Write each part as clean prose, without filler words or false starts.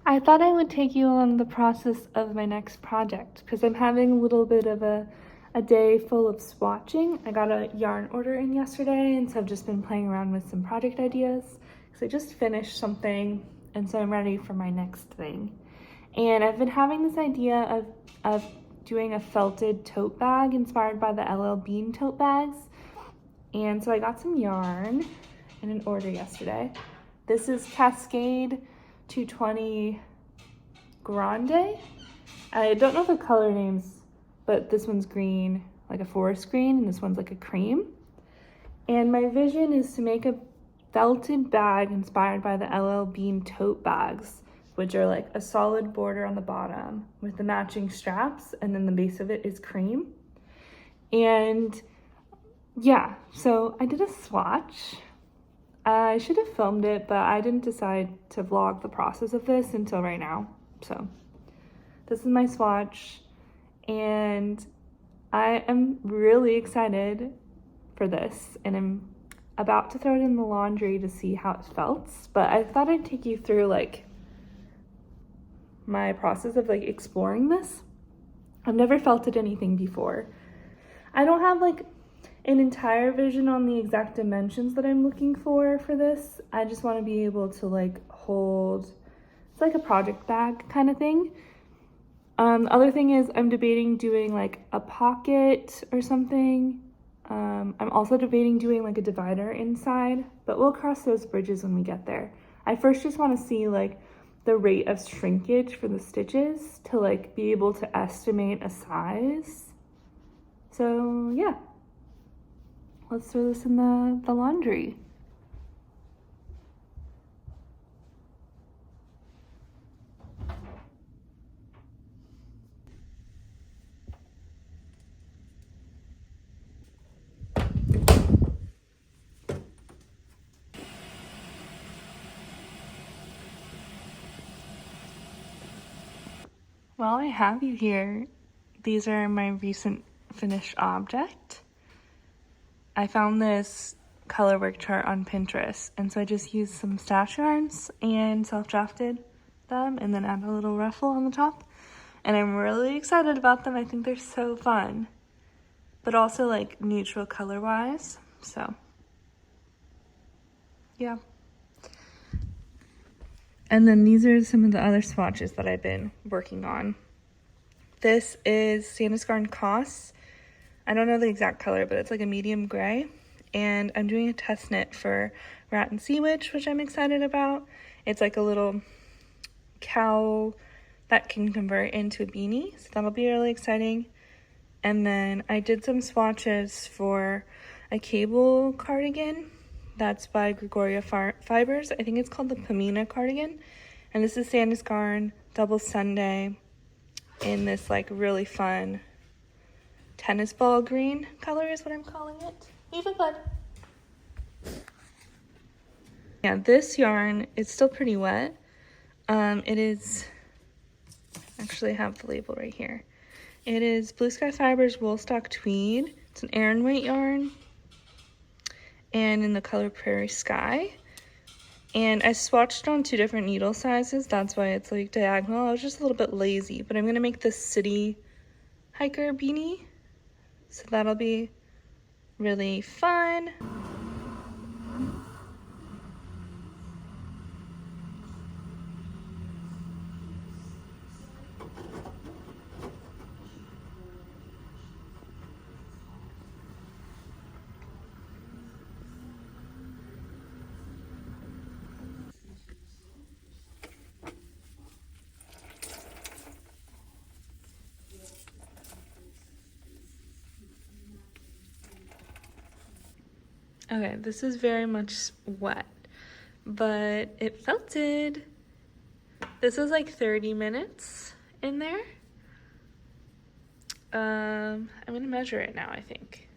I thought I would take you along the process of my next project because I'm having a little bit of a day full of swatching. I got a yarn order in yesterday, and so I've just been playing around with some project ideas because I just finished something, and so I'm ready for my next thing. And I've been having this idea of doing a felted tote bag inspired by the Beanie tote bags. And so I got some yarn in an order yesterday. This is Cascade 220 Grande. I don't know the color names, but this one's green, like a forest green, and this one's like a cream. And my vision is to make a felted bag inspired by the Beanie tote bags, which are like a solid border on the bottom with the matching straps, and then the base of it is cream. And yeah, so I did a swatch. I should have filmed it, but I didn't decide to vlog the process of this until right now. So this is my swatch, and I am really excited for this, and I'm about to throw it in the laundry to see how it felt. But I thought I'd take you through like my process of like exploring this. I've never felted anything before. I don't have like an entire vision on the exact dimensions that I'm looking for this. I just want to be able to like hold, it's like a project bag kind of thing. The other thing is I'm debating doing like a pocket or something. I'm also debating doing like a divider inside, but we'll cross those bridges when we get there. I first just want to see like the rate of shrinkage for the stitches to like be able to estimate a size. So yeah, let's throw this in the laundry. Well, I have you here. These are my recent finished object. I found this color work chart on Pinterest, and so I just used some stash yarns and self-drafted them and then added a little ruffle on the top. And I'm really excited about them. I think they're so fun, but also like neutral color-wise. So yeah. And then these are some of the other swatches that I've been working on. This is Sandnes Garn Costs. I don't know the exact color, but it's like a medium gray. And I'm doing a test knit for Ratandseawitch, which I'm excited about. It's like a little cowl that can convert into a beanie, so that'll be really exciting. And then I did some swatches for a cable cardigan. That's by Gregoria Fibers. I think it's called the Pamina cardigan. And this is Sandnes Garn Double Sunday in this like really fun tennis ball green color is what I'm calling it. Even bud. Yeah, this yarn is still pretty wet. It is, actually I have the label right here. It is Blue Sky Fibers Woolstok Tweed. It's an Aran weight yarn, and in the color Prairie Sky. And I swatched on 2 different needle sizes. That's why it's like diagonal. I was just a little bit lazy, but I'm gonna make this city hiker beanie. So that'll be really fun. Okay, this is very much wet, but it felted. This is like 30 minutes in there. I'm gonna measure it now, I think.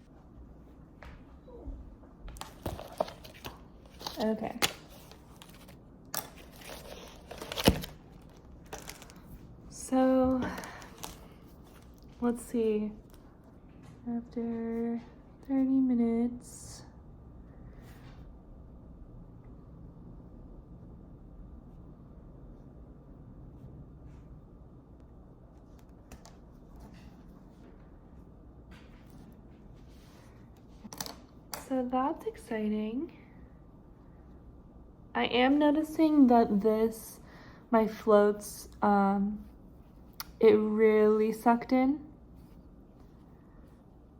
Okay. So, let's see. After 30 minutes, So that's exciting. I am noticing that my floats, it really sucked in.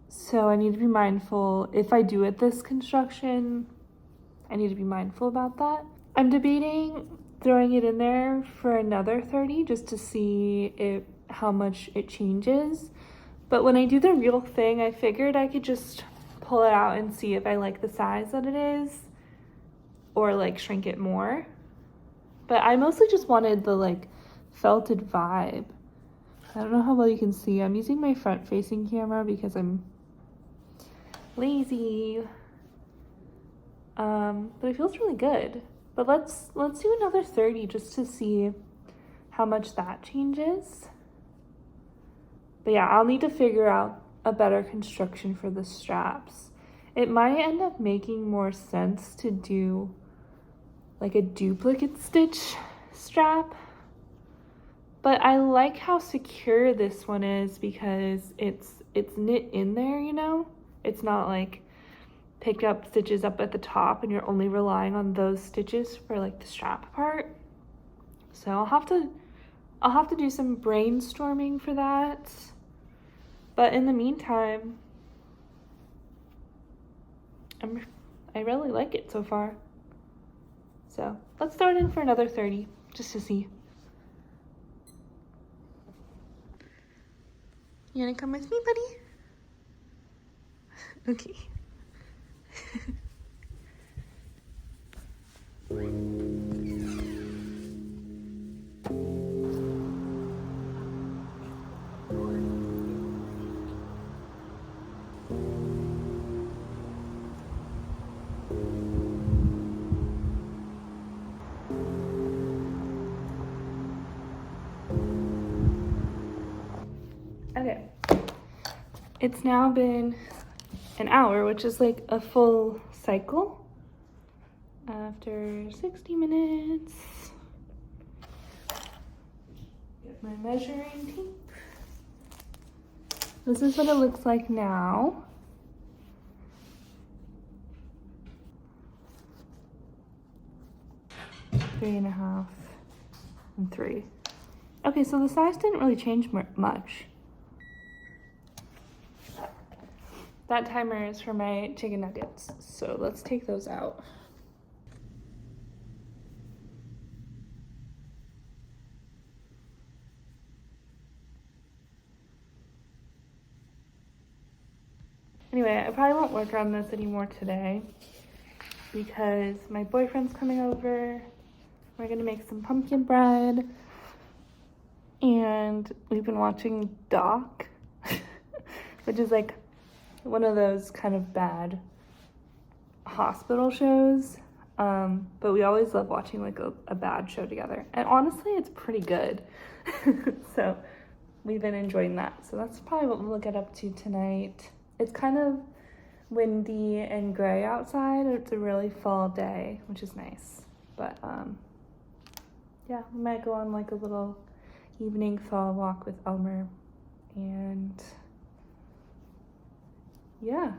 So I need to be mindful. If I do it this construction, I need to be mindful about that. I'm debating throwing it in there for another 30 just to see how much it changes. But when I do the real thing, I figured I could just pull it out and see if I like the size that it is or like shrink it more. But I mostly just wanted the like felted vibe. I don't know how well you can see. I'm using my front facing camera because I'm lazy. But it feels really good. But let's do another 30 just to see how much that changes. But yeah, I'll need to figure out a better construction for the straps. It might end up making more sense to do like a duplicate stitch strap. But I like how secure this one is because it's knit in there, you know? It's not like pick up stitches up at the top and you're only relying on those stitches for like the strap part. So I'll have to do some brainstorming for that. But in the meantime, I really like it so far. So let's throw it in for another 30 just to see. You wanna come with me, buddy? Okay. Okay, it's now been an hour, which is like a full cycle. After 60 minutes, get my measuring tape. This is what it looks like now. Three and a half and 3. Okay, so the size didn't really change much. That timer is for my chicken nuggets, so let's take those out. Anyway, I probably won't work on this anymore today because my boyfriend's coming over. We're gonna make some pumpkin bread. And we've been watching Doc, which is like one of those kind of bad hospital shows. But we always love watching like a bad show together. And honestly, it's pretty good. So we've been enjoying that. So that's probably what we'll get up to tonight. It's kind of windy and gray outside. It's a really fall day, which is nice. But yeah, we might go on like a little evening fall walk with Elmer. And yeah,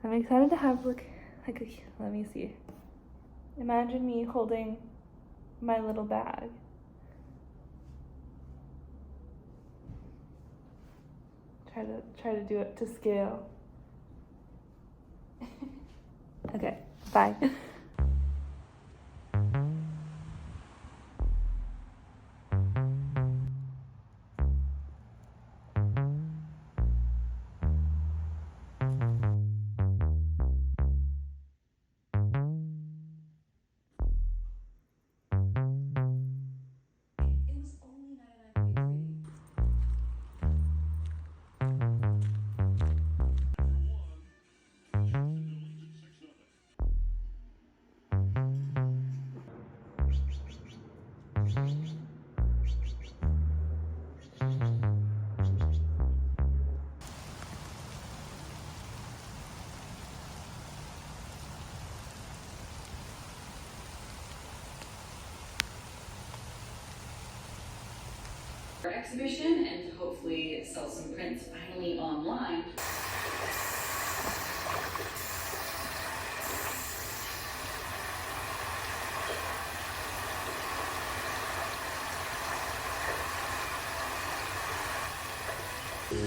I'm excited to have let me see. Imagine me holding my little bag. Try to do it to scale. Okay, bye. Exhibition and hopefully sell some prints finally online. Good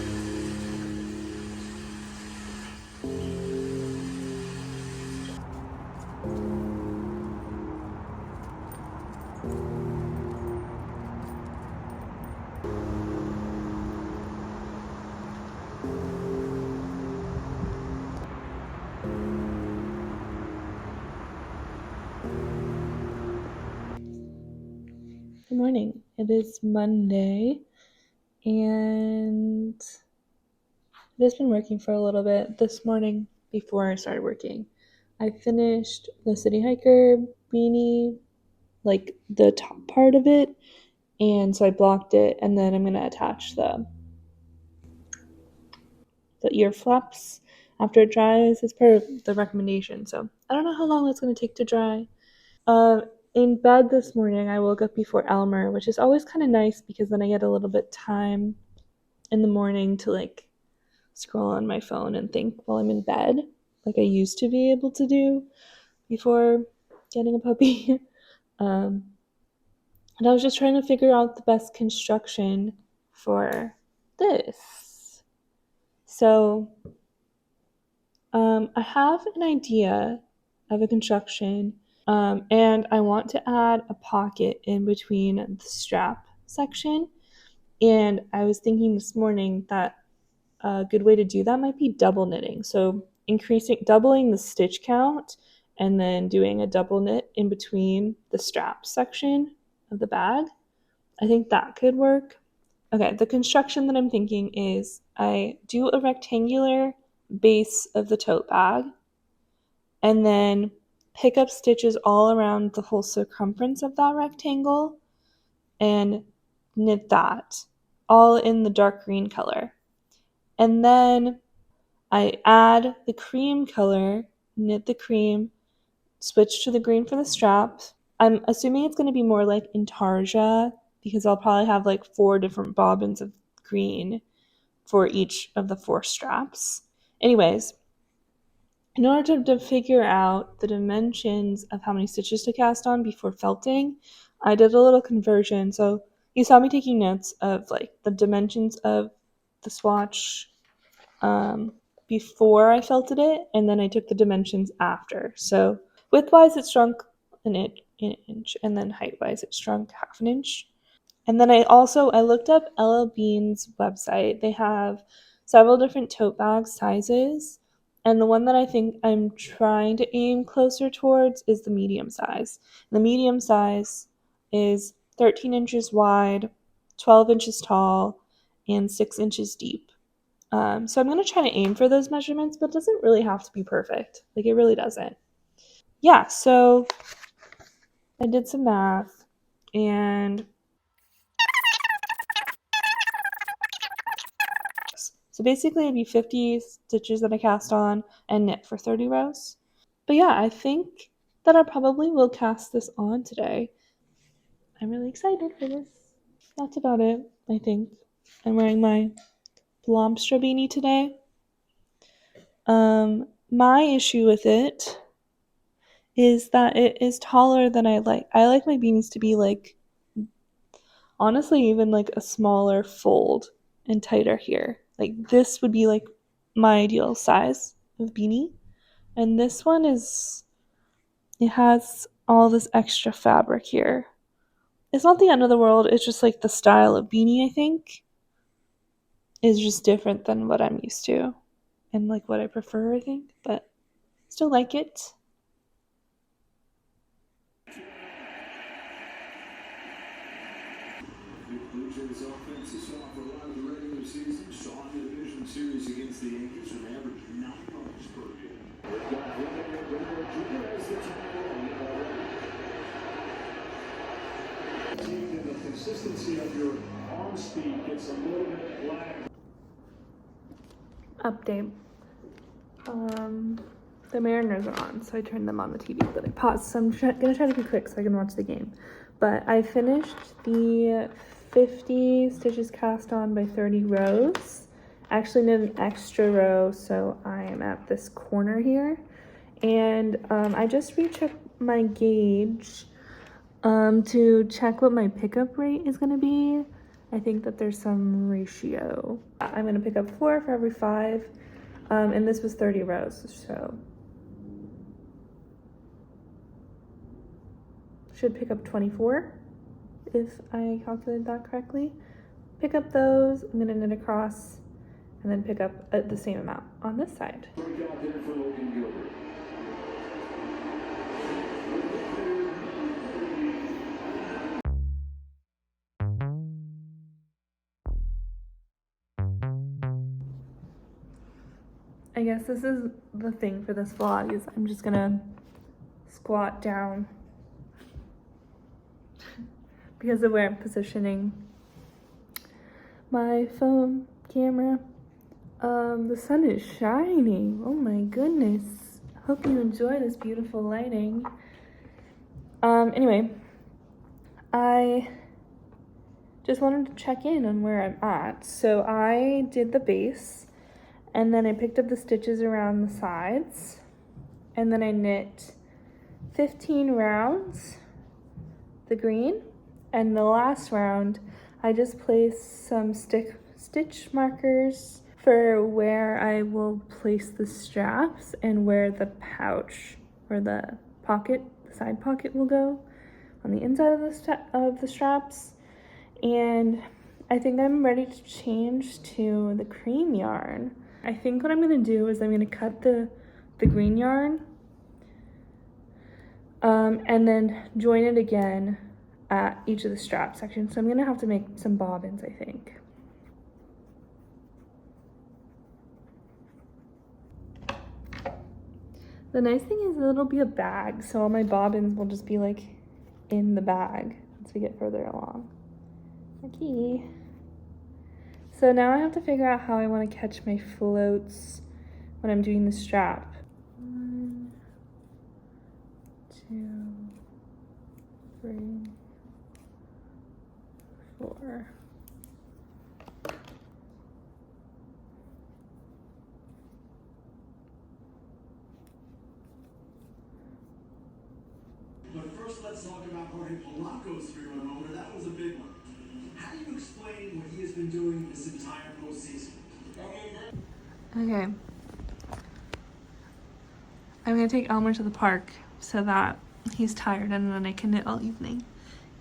morning. It is Monday, and I've just been working for a little bit. This morning, before I started working, I finished the City Hiker beanie, like the top part of it, and so I blocked it, and then I'm going to attach the ear flaps after it dries. It's part of the recommendation, so I don't know how long it's going to take to dry. In bed this morning, I woke up before Elmer, which is always kind of nice because then I get a little bit time in the morning to like scroll on my phone and think while I'm in bed, like I used to be able to do before getting a puppy. And I was just trying to figure out the best construction for this. So I have an idea of a construction, and I want to add a pocket in between the strap section. And I was thinking this morning that a good way to do that might be double knitting. So doubling the stitch count and then doing a double knit in between the strap section of the bag. I think that could work. Okay, the construction that I'm thinking is I do a rectangular base of the tote bag and then pick up stitches all around the whole circumference of that rectangle and knit that all in the dark green color. And then I add the cream color, knit the cream, switch to the green for the strap. I'm assuming it's going to be more like intarsia because I'll probably have like 4 different bobbins of green for each of the 4 straps. Anyways, in order to figure out the dimensions of how many stitches to cast on before felting, I did a little conversion. So you saw me taking notes of like the dimensions of the swatch before I felted it, and then I took the dimensions after. So width-wise it shrunk an inch, and then height-wise it shrunk half an inch. And then I looked up LL Bean's website. They have several different tote bag sizes, and the one that I think I'm trying to aim closer towards is the medium size. The medium size is 13 inches wide, 12 inches tall, and 6 inches deep. So I'm going to try to aim for those measurements, but it doesn't really have to be perfect. Like, it really doesn't. Yeah, so I did some math, and so basically it'd be 50 stitches that I cast on and knit for 30 rows. But yeah, I think that I probably will cast this on today. I'm really excited for this. That's about it, I think. I'm wearing my Blomstra beanie today. My issue with it is that it is taller than I like. I like my beanies to be like, honestly, even like a smaller fold and tighter here. Like this would be like my ideal size of beanie. And this one it has all this extra fabric here. It's not the end of the world. It's just like the style of beanie, I think, is just different than what I'm used to and like what I prefer, I think, but still like it. Blue Jays offense is off for a lot of the regular season. Saw in the division series against the Yankees an average 9 runs per game. We've got Gregoria Jr. as the tackle and the consistency of your arm speed gets a little bit lag. Update. The Mariners are on, so I turned them on the TV, but I paused, so I'm gonna try to be quick so I can watch the game. But I finished the 50 stitches cast on by 30 rows. I actually knit an extra row, so I am at this corner here. And I just rechecked my gauge to check what my pickup rate is gonna be. I think that there's some ratio. I'm gonna pick up 4 for every 5, and this was 30 rows, so should pick up 24 if I calculated that correctly. Pick up those, I'm gonna knit across, and then pick up the same amount on this side. I guess this is the thing for this vlog, is I'm just gonna squat down because of where I'm positioning my phone camera. The sun is shining. Oh my goodness. Hope you enjoy this beautiful lighting. Anyway, I just wanted to check in on where I'm at. So I did the base, and then I picked up the stitches around the sides, and then I knit 15 rounds, the green, and the last round I just placed some stitch markers for where I will place the straps and where the pouch or the pocket, the side pocket, will go on the inside of the straps. And I think I'm ready to change to the cream yarn. I think what I'm gonna do is I'm gonna cut the green yarn and then join it again at each of the strap sections. So I'm gonna have to make some bobbins, I think. The nice thing is it'll be a bag, so all my bobbins will just be like in the bag once we get further along. Okay. So now I have to figure out how I want to catch my floats when I'm doing the strap. 1, 2, 3, 4. But first, let's talk about Jorge Polanco's 3-1 homer. That was a big one. How do you explain what he has been doing this entire postseason? Okay. I'm gonna take Elmer to the park so that he's tired and then I can knit all evening.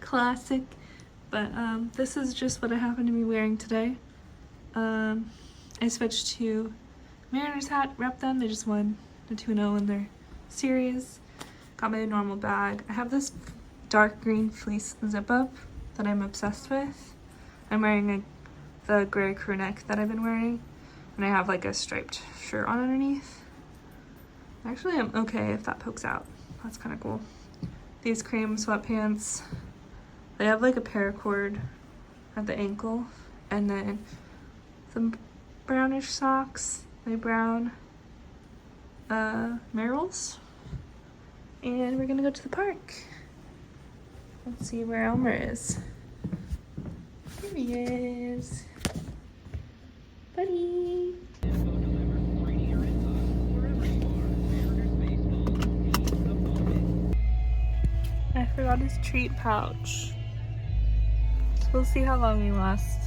Classic. But this is just what I happen to be wearing today. I switched to Mariners hat, rep them. They just won the 2-0 in their series. Got my normal bag. I have this dark green fleece zip up that I'm obsessed with. I'm wearing the gray crew neck that I've been wearing, and I have like a striped shirt on underneath. Actually, I'm okay if that pokes out. That's kind of cool. These cream sweatpants, they have like a paracord at the ankle, and then some brownish socks, my brown Merrells. And we're gonna go to the park. Let's see where Elmer is. Here he is. Buddy. I forgot his treat pouch. So we'll see how long we last.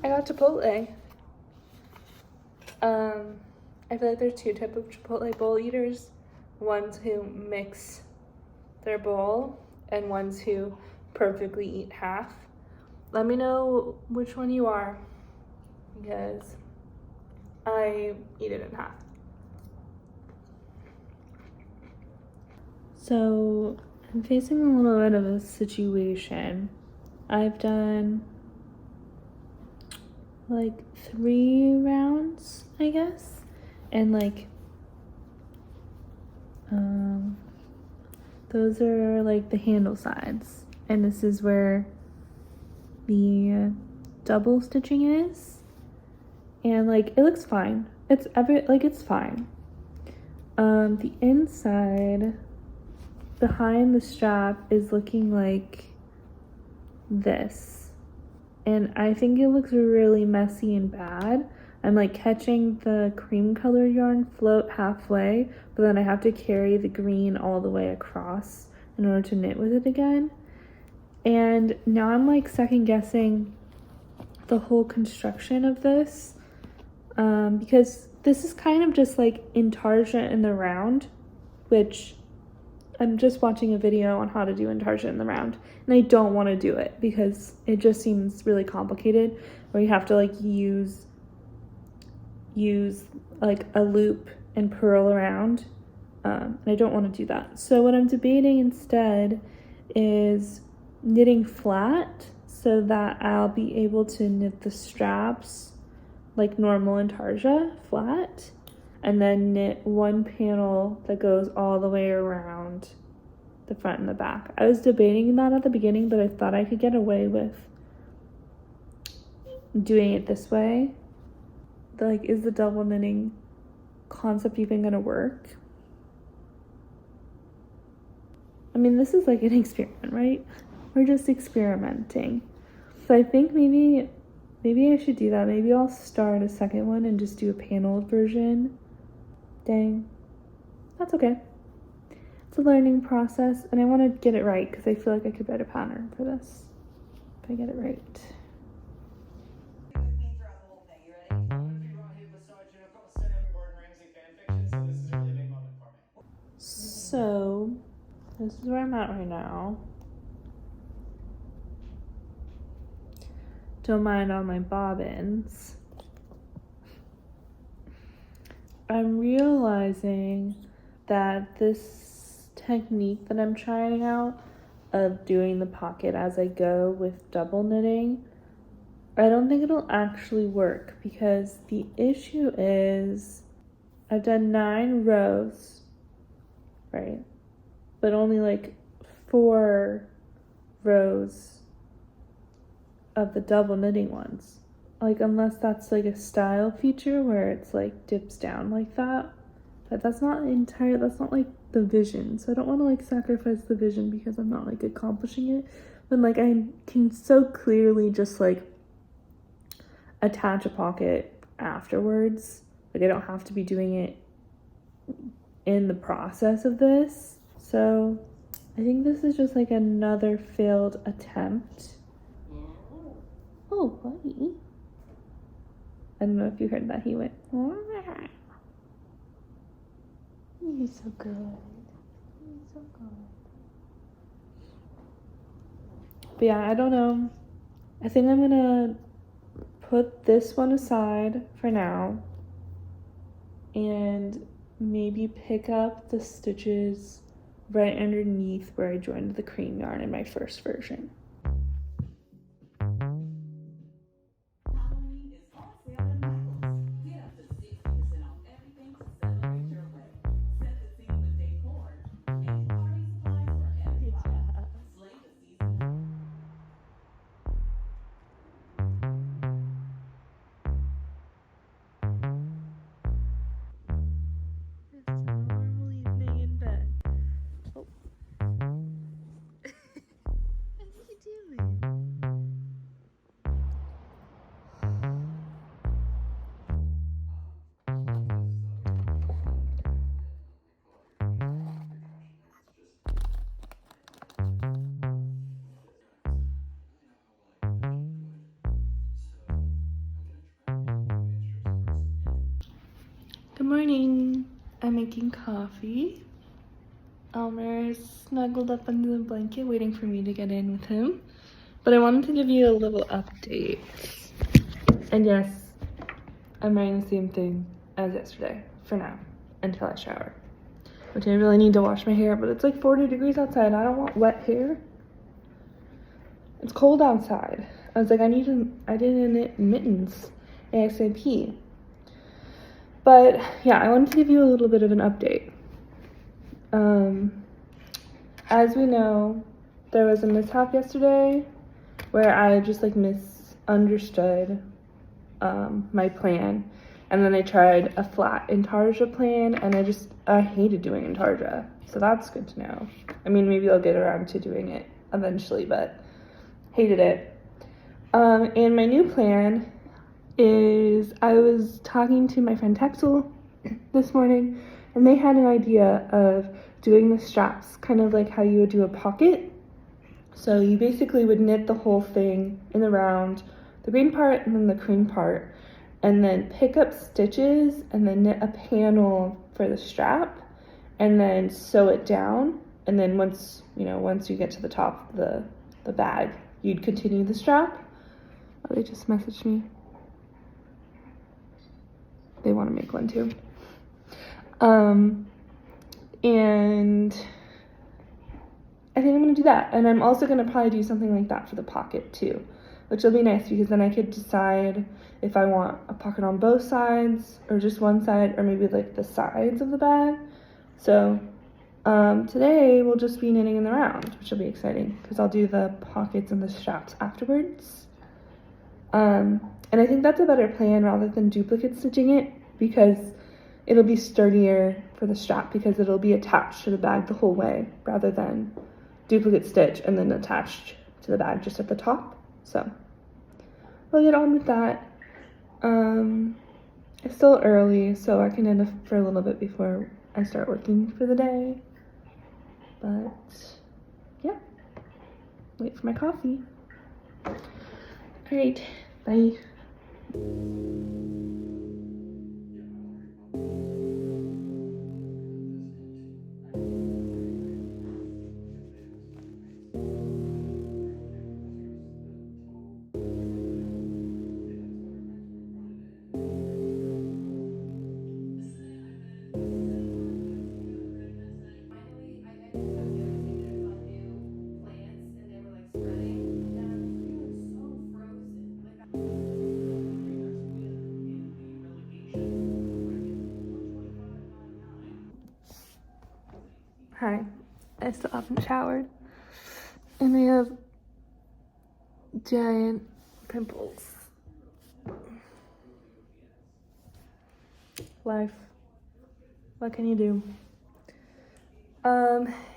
I got Chipotle. I feel like there's 2 types of Chipotle bowl eaters. Ones who mix their bowl and ones who perfectly eat half. let me know which one you are, because I eat it in half. So I'm facing a little bit of a situation. I've done like 3 rounds, I guess, and like those are like the handle sides, and this is where the double stitching is, and like it looks fine. It's fine. The inside behind the strap is looking like this, and I think it looks really messy and bad. I'm like catching the cream colored yarn float halfway, but then I have to carry the green all the way across in order to knit with it again. And now I'm like second guessing the whole construction of this, because this is kind of just like intarsia in the round, which I'm just watching a video on how to do intarsia in the round, and I don't want to do it because it just seems really complicated, where you have to like use like a loop and purl around, and I don't want to do that. So what I'm debating instead is knitting flat so that I'll be able to knit the straps like normal intarsia flat, and then knit one panel that goes all the way around the front and the back. I was debating that at the beginning, but I thought I could get away with doing it this way. Like, is the double knitting concept even gonna work? I mean, this is like an experiment, right? We're just experimenting. So I think maybe I should do that. Maybe I'll start a second one and just do a paneled version. Dang. That's okay. It's a learning process, and I want to get it right because I feel like I could write a pattern for this if I get it right. So this is where I'm at right now. Don't mind all my bobbins. I'm realizing that this technique that I'm trying out of doing the pocket as I go with double knitting, I don't think it'll actually work, because the issue is I've done 9 rows, right? But only like 4 rows of the double knitting ones. Like, unless that's like a style feature where it's like dips down like that. But that's not like the vision. So I don't want to like sacrifice the vision because I'm not like accomplishing it. But like I can so clearly just like attach a pocket afterwards. Like I don't have to be doing it in the process of this. So I think this is just like another failed attempt. Oh, buddy. I don't know if you heard that. He went, you're so good. You're so good. But yeah, I don't know. I think I'm gonna put this one aside for now and maybe pick up the stitches right underneath where I joined the cream yarn in my first version. Good morning. I'm making coffee. Elmer is snuggled up under the blanket waiting for me to get in with him. But I wanted to give you a little update. And yes, I'm wearing the same thing as yesterday for now until I shower. Which I really need to wash my hair, but it's like 40 degrees outside. I don't want wet hair. It's cold outside. I was like, I didn't knit mittens ASAP. But yeah, I wanted to give you a little bit of an update. As we know, there was a mishap yesterday where I just like misunderstood my plan, and then I tried a flat intarsia plan, and I hated doing intarsia, so that's good to know. I mean, maybe I'll get around to doing it eventually, but hated it. And my new plan is, I was talking to my friend Texel this morning, and they had an idea of doing the straps kind of like how you would do a pocket. So you basically would knit the whole thing in the round, the green part and then the cream part, and then pick up stitches and then knit a panel for the strap and then sew it down. And then once you get to the top of the bag, you'd continue the strap. Oh, they just messaged me. They want to make one too. And I think I'm going to do that. And I'm also going to probably do something like that for the pocket too, which will be nice because then I could decide if I want a pocket on both sides or just one side, or maybe like the sides of the bag. So today we'll just be knitting in the round, which will be exciting because I'll do the pockets and the straps afterwards. And I think that's a better plan rather than duplicate stitching it, because it'll be sturdier for the strap because it'll be attached to the bag the whole way rather than duplicate stitch and then attached to the bag just at the top. So we'll get on with that. It's still early, so I can knit for a little bit before I start working for the day. But yeah, wait for my coffee. All right, bye. Hi, I still haven't showered, and I have giant pimples. Life, what can you do?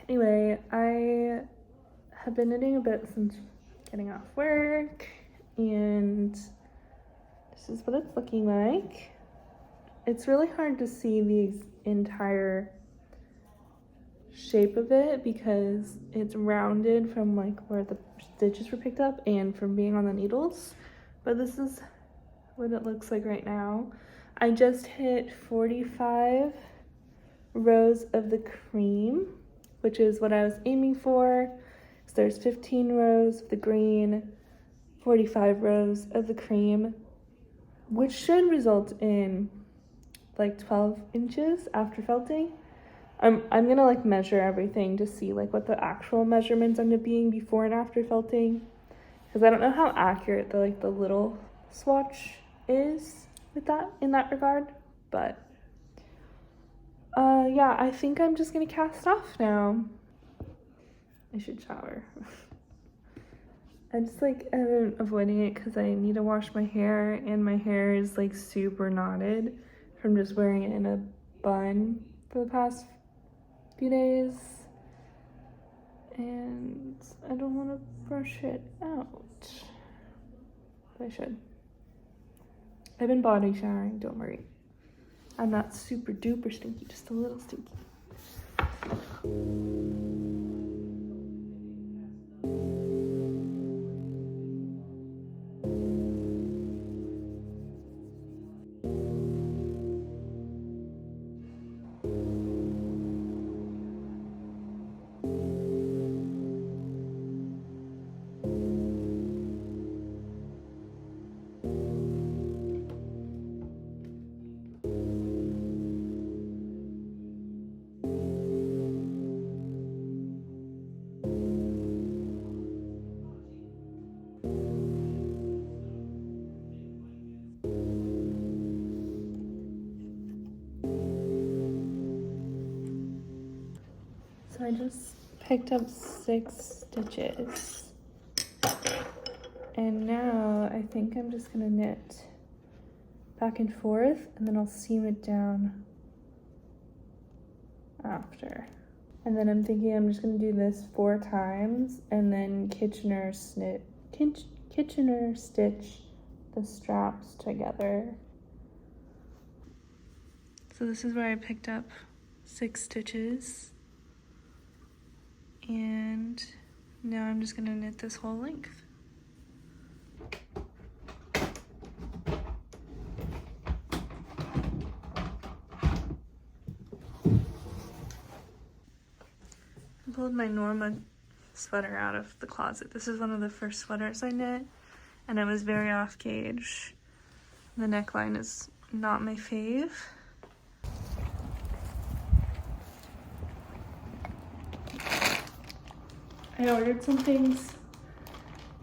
Anyway, I have been knitting a bit since getting off work, and this is what it's looking like. It's really hard to see the entire shape of it because it's rounded from like where the stitches were picked up and from being on the needles, but this is what it looks like right now. I just hit 45 rows of the cream, which is what I was aiming for. So there's 15 rows of the green, 45 rows of the cream, which should result in like 12 inches after felting. I'm gonna like measure everything to see like what the actual measurements end up being before and after felting, because I don't know how accurate the little swatch is with that in that regard. But yeah, I think I'm just gonna cast off now. I should shower. I just like have been avoiding it because I need to wash my hair, and my hair is like super knotted from just wearing it in a bun for the past few days, and I don't want to brush it out, but I should. I've been body showering, don't worry. I'm not super duper stinky, just a little stinky. I just picked up 6 stitches. And now I think I'm just gonna knit back and forth, and then I'll seam it down after. And then I'm thinking I'm just gonna do this 4 times and then Kitchener stitch the straps together. So this is where I picked up 6 stitches. And now I'm just gonna knit this whole length. I pulled my Norma sweater out of the closet. This is one of the first sweaters I knit, and I was very off gauge. The neckline is not my fave. I ordered some things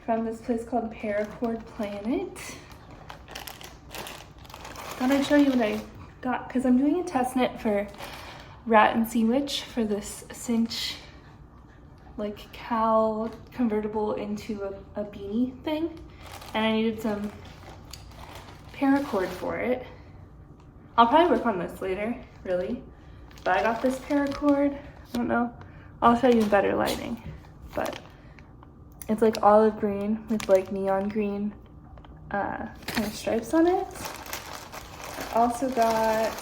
from this place called Paracord Planet. Thought I'd show you what I got, because I'm doing a test knit for Ratandseawitch for this cinch like cowl convertible into a beanie thing, and I needed some paracord for it. I'll probably work on this later, really, but I got this paracord. I don't know, I'll show you in better lighting, but it's like olive green with like neon green kind of stripes on it. I also got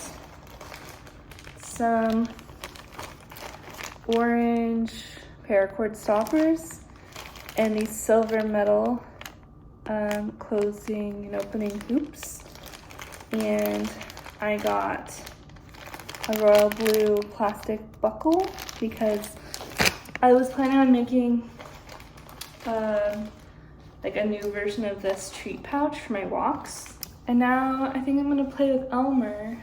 some orange paracord stoppers and these silver metal closing and opening hoops, and I got a royal blue plastic buckle because I was planning on making like a new version of this treat pouch for my walks, and now I think I'm gonna play with Elmer.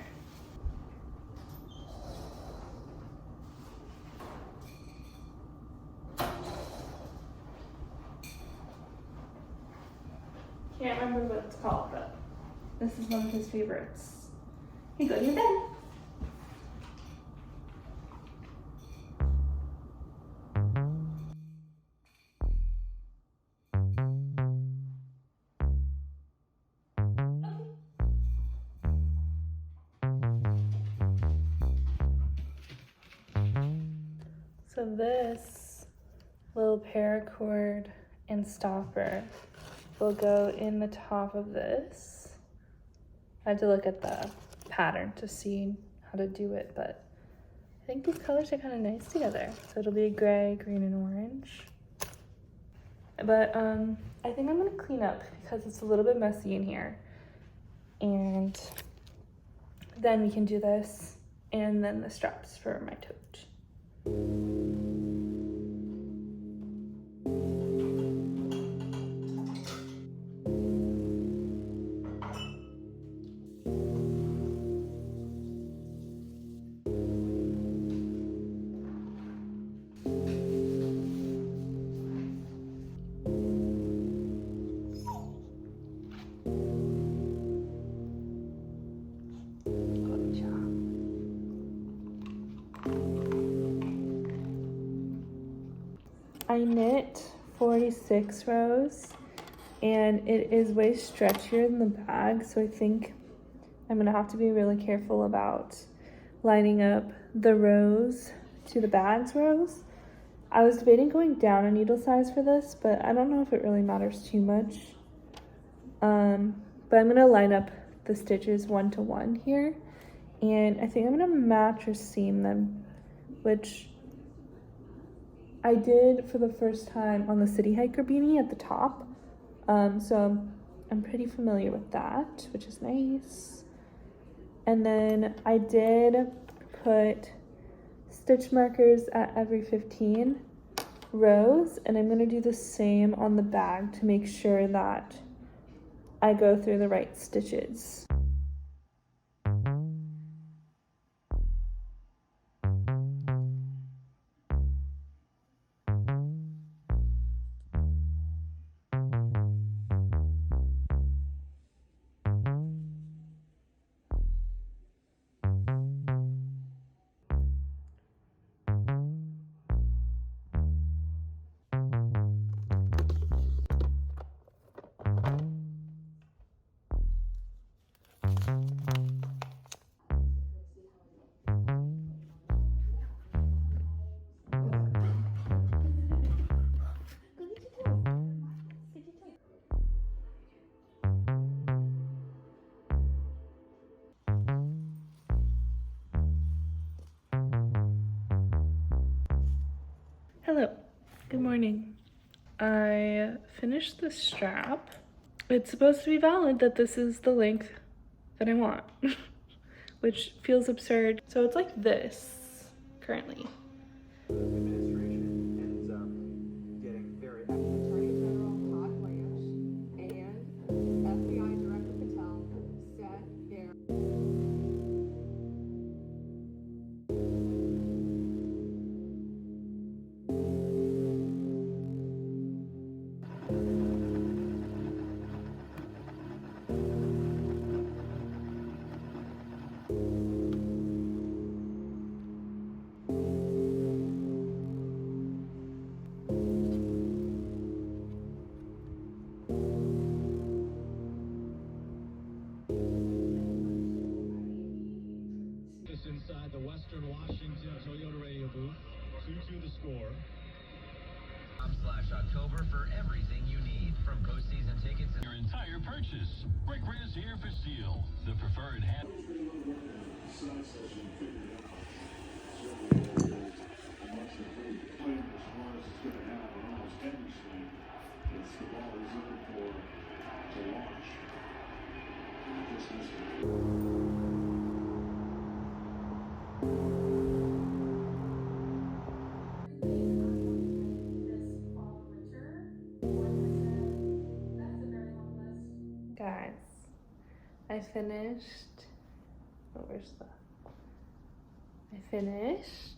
Can't remember what it's called, but this is one of his favorites. Hey, go to your bed. So this little paracord and stopper will go in the top of this. I had to look at the pattern to see how to do it, but I think these colors are kind of nice together. So it'll be gray, green, and orange. But I think I'm gonna clean up because it's a little bit messy in here. And then we can do this, and then the straps for my tote. I knit 46 rows, and it is way stretchier than the bag, so I think I'm gonna have to be really careful about lining up the rows to the bag's rows. I was debating going down a needle size for this, but I don't know if it really matters too much. But I'm gonna line up the stitches 1 to 1 here, and I think I'm gonna match or seam them, which I did for the first time on the City Hiker beanie at the top. So I'm pretty familiar with that, which is nice. And then I did put stitch markers at every 15 rows, and I'm gonna do the same on the bag to make sure that I go through the right stitches. Good morning. I finished the strap. It's supposed to be valid that this is the length that I want, which feels absurd. So it's like this currently. Administration ends up getting very Attorney General Todd and FBI Director Patel said their inside the Western Washington Toyota radio booth. 2-2 the score. /October for everything you need, from postseason tickets and Your entire purchase. Gregoria's here for steel. The preferred hand. Guys, I finished. Oh, where's the? I finished.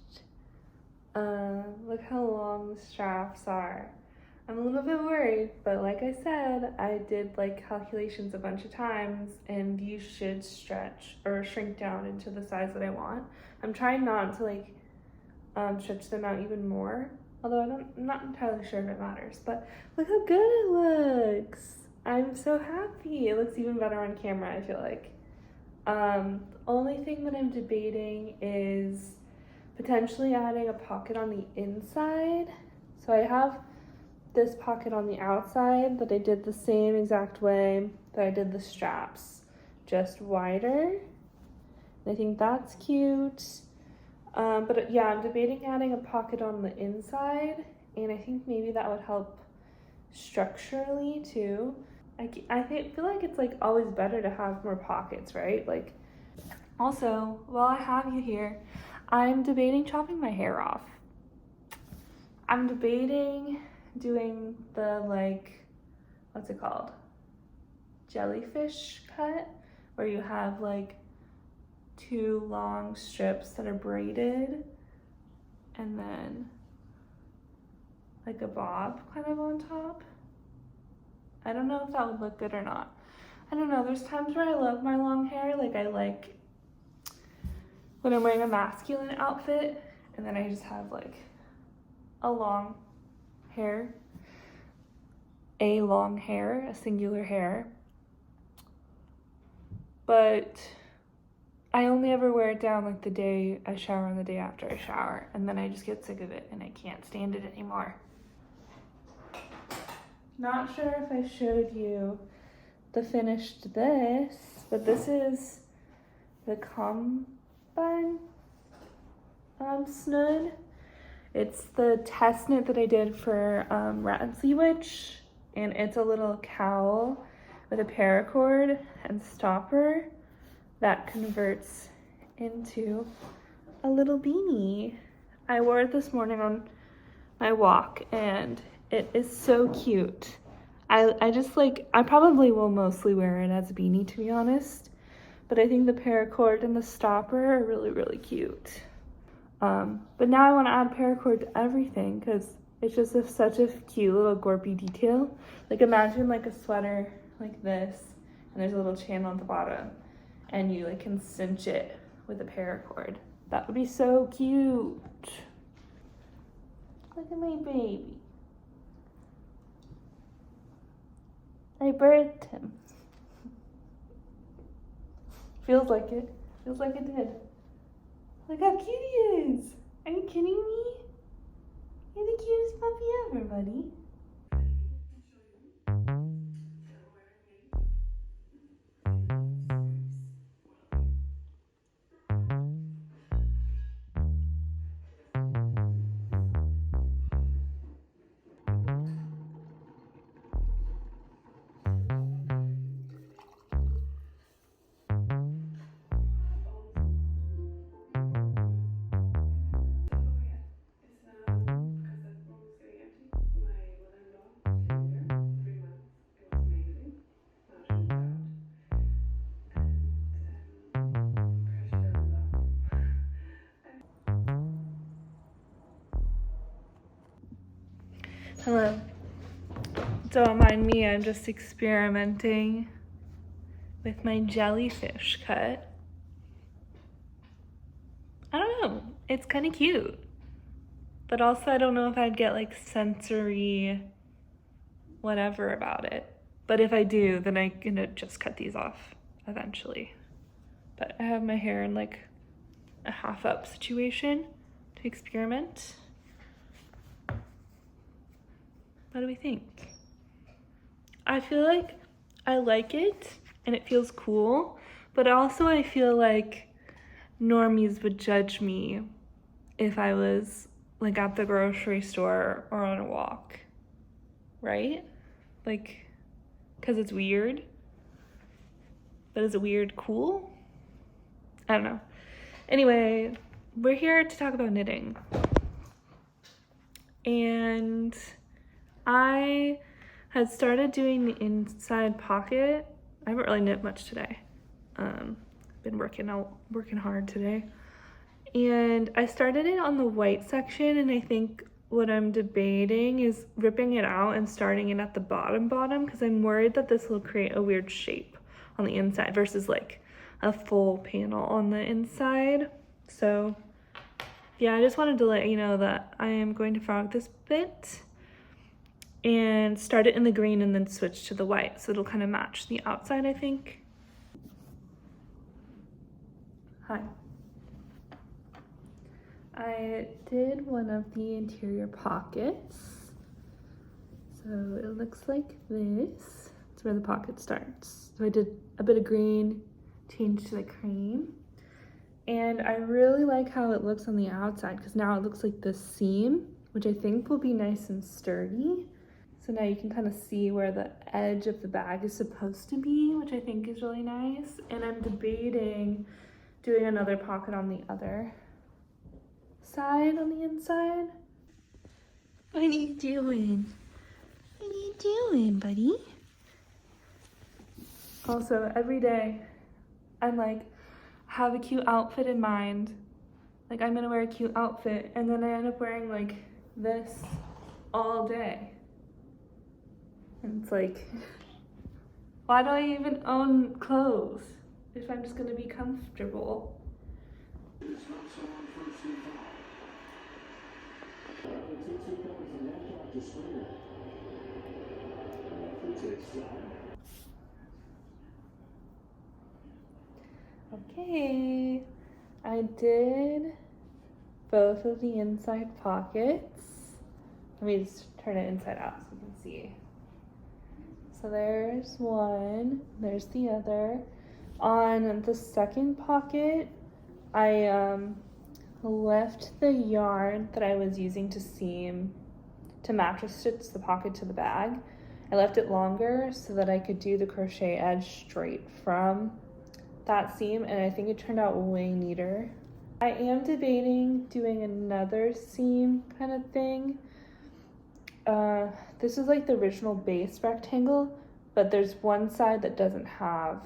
Look how long the straps are. I'm a little bit worried, but like I said, I did like calculations a bunch of times, and these should stretch or shrink down into the size that I want. I'm trying not to like stretch them out even more, although I'm not entirely sure if it matters. But look how good it looks. I'm so happy. It looks even better on camera, I feel like. The only thing that I'm debating is potentially adding a pocket on the inside. So I have this pocket on the outside that I did the same exact way that I did the straps, just wider. And I think that's cute. But yeah, I'm debating adding a pocket on the inside, and I think maybe that would help structurally too. I feel like it's like always better to have more pockets, right? Like, also, while I have you here, I'm debating chopping my hair off. I'm debating doing the like, what's it called? Jellyfish cut, where you have like 2 long strips that are braided and then like a bob kind of on top. I don't know if that would look good or not. I don't know, there's times where I love my long hair, like I like when I'm wearing a masculine outfit and then I just have like a long hair, a singular hair. But I only ever wear it down like the day I shower and the day after I shower, and then I just get sick of it and I can't stand it anymore. Not sure if I showed you the finished this, but this is the Kombajn Snood. It's the test knit that I did for Ratandseawitch, and it's a little cowl with a paracord and stopper that converts into a little beanie. I wore it this morning on my walk, and it is so cute. I just like, I probably will mostly wear it as a beanie, to be honest, but I think the paracord and the stopper are really, really cute. But now I want to add paracord to everything because it's just such a cute little gorpy detail. Like, imagine like a sweater like this, and there's a little channel at the bottom, and you like can cinch it with a paracord. That would be so cute. Look at my baby. I birthed him. Feels like it. Feels like it did. Look how cute he is. Are you kidding me? You're the cutest puppy ever, buddy. Hello. Don't mind me, I'm just experimenting with my jellyfish cut. I don't know, it's kind of cute. But also I don't know if I'd get like sensory whatever about it. But if I do, then I'm gonna just cut these off eventually. But I have my hair in like a half up situation to experiment. What do we think? I feel like I like it and it feels cool, but also I feel like normies would judge me if I was like at the grocery store or on a walk, right? Like, cause it's weird. But is it weird cool? I don't know. Anyway, we're here to talk about knitting. And I had started doing the inside pocket. I haven't really knit much today. Been working hard today. And I started it on the white section, and I think what I'm debating is ripping it out and starting it at the bottom because I'm worried that this will create a weird shape on the inside versus like a full panel on the inside. So yeah, I just wanted to let you know that I am going to frog this bit and start it in the green and then switch to the white, so it'll kind of match the outside, I think. Hi. I did one of the interior pockets. So it looks like this. It's where the pocket starts. So I did a bit of green, changed to the cream. And I really like how it looks on the outside because now it looks like the seam, which I think will be nice and sturdy. So now you can kind of see where the edge of the bag is supposed to be, which I think is really nice. And I'm debating doing another pocket on the other side on the inside. What are you doing? What are you doing, buddy? Also, every day I'm like, have a cute outfit in mind. Like I'm gonna wear a cute outfit, and then I end up wearing like this all day. And it's like, why do I even own clothes if I'm just gonna be comfortable? Okay, I did both of the inside pockets. Let me just turn it inside out so you can see. So there's one, there's the other. On the second pocket, I left the yarn that I was using to seam, to mattress stitch the pocket to the bag. I left it longer so that I could do the crochet edge straight from that seam, and I think it turned out way neater. I am debating doing another seam kind of thing. This is like the original base rectangle, but there's one side that doesn't have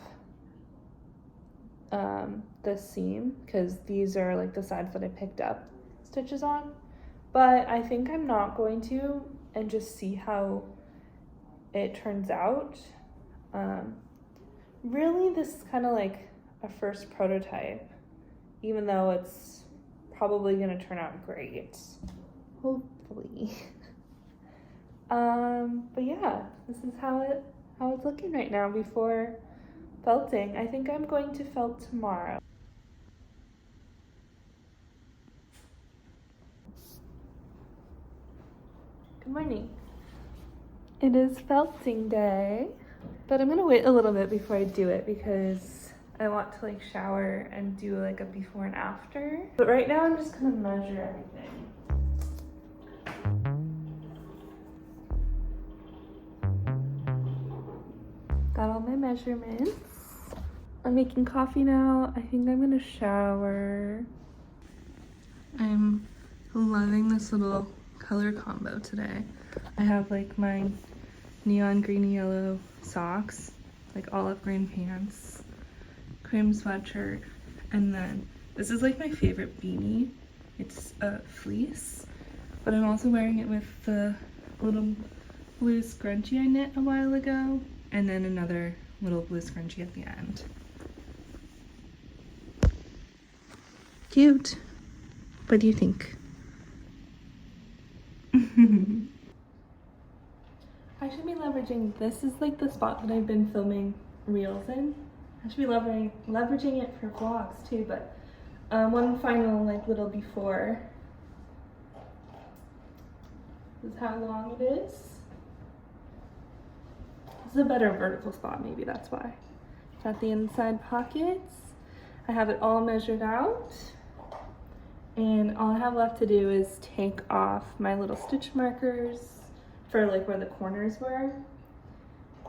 the seam because these are like the sides that I picked up stitches on. But I think I'm not going to, and just see how it turns out. Really, this is kind of like a first prototype, even though it's probably gonna turn out great, hopefully. But yeah, this is how it's looking right now before felting. I think I'm going to felt tomorrow. Good morning. It is felting day, but I'm gonna wait a little bit before I do it because I want to like shower and do like a before and after. But right now I'm just gonna measure everything. Got all my measurements. I'm making coffee now. I think I'm gonna shower. I'm loving this little color combo today. I have like my neon green and yellow socks, like olive green pants, cream sweatshirt, and then this is like my favorite beanie. It's a fleece, but I'm also wearing it with the little blue scrunchie I knit a while ago, and then another little blue scrunchie at the end. Cute. What do you think? I should be leveraging, this is like the spot that I've been filming reels in. I should be leveraging it for vlogs too, but one final like little before. This is how long it is. This is a better vertical spot, maybe that's why. Got the inside pockets. I have it all measured out. And all I have left to do is take off my little stitch markers for like where the corners were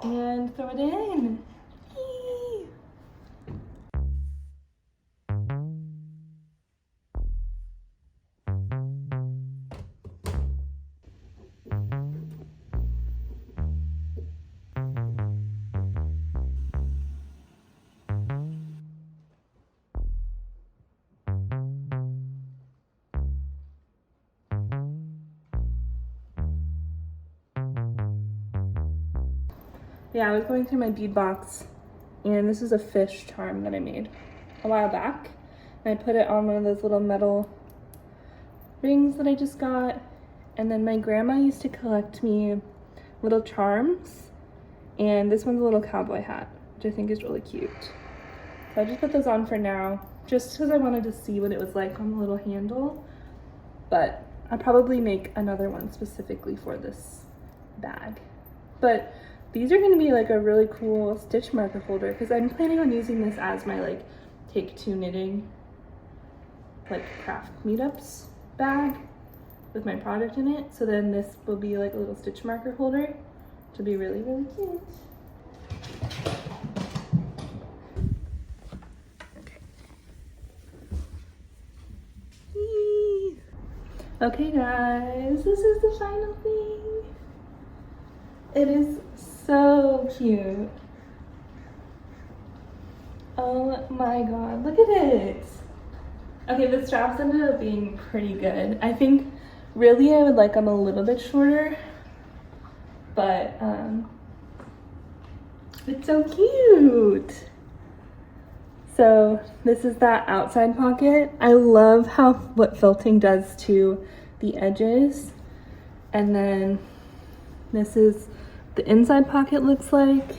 and throw it in. Yay! Yeah, I was going through my bead box, and this is a fish charm that I made a while back. And I put it on one of those little metal rings that I just got. And then my grandma used to collect me little charms, and this one's a little cowboy hat, which I think is really cute. So I just put those on for now, just because I wanted to see what it was like on the little handle. But I'll probably make another one specifically for this bag. But these are going to be like a really cool stitch marker holder because I'm planning on using this as my like take two knitting like craft meetups bag with my project in it. So then this will be like a little stitch marker holder, which will be really, really cute. Okay. Yee. Okay guys, this is the final thing. It is so cute. Oh my god, look at it. Okay, the straps ended up being pretty good. I think really I would like them a little bit shorter, but it's so cute. So this is that outside pocket. I love what felting does to the edges. And then this is the inside pocket looks like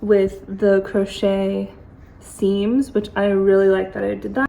with the crochet seams, which I really like that I did that.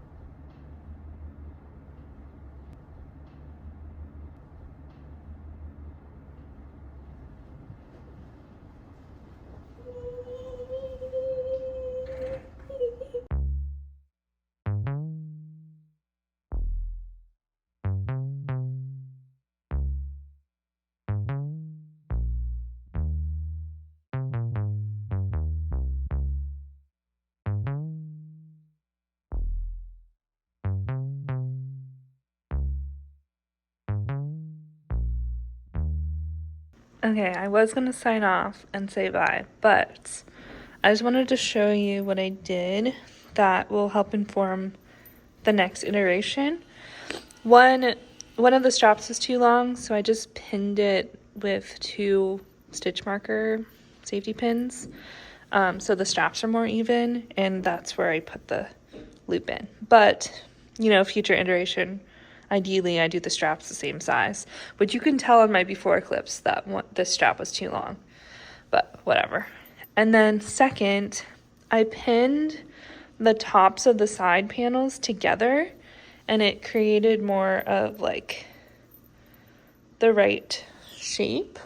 Okay, I was gonna sign off and say bye, but I just wanted to show you what I did that will help inform the next iteration. One of the straps was too long, so I just pinned it with 2 stitch marker safety pins, so the straps are more even, and that's where I put the loop in. But, you know, future iteration, ideally, I do the straps the same size, but you can tell on my before clips that this strap was too long, but whatever. And then second, I pinned the tops of the side panels together, and it created more of like the right shape.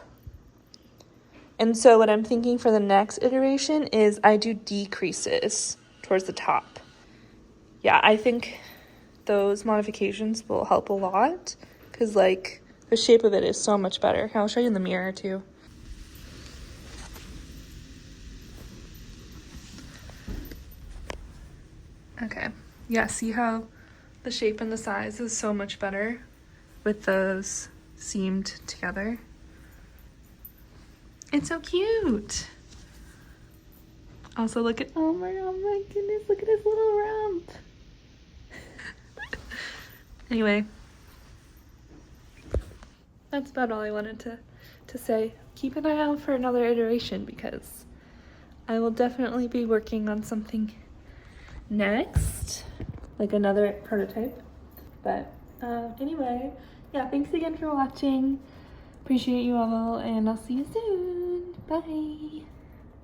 And so what I'm thinking for the next iteration is I do decreases towards the top. Yeah, I think those modifications will help a lot because like the shape of it is so much better. I'll show you in the mirror too. Okay, yeah, see how the shape and the size is so much better with those seamed together? It's so cute. Also look at, oh my goodness, look at his little rump. Anyway, that's about all I wanted to say. Keep an eye out for another iteration because I will definitely be working on something next, like another prototype. But anyway, yeah, thanks again for watching. Appreciate you all, and I'll see you soon. Bye.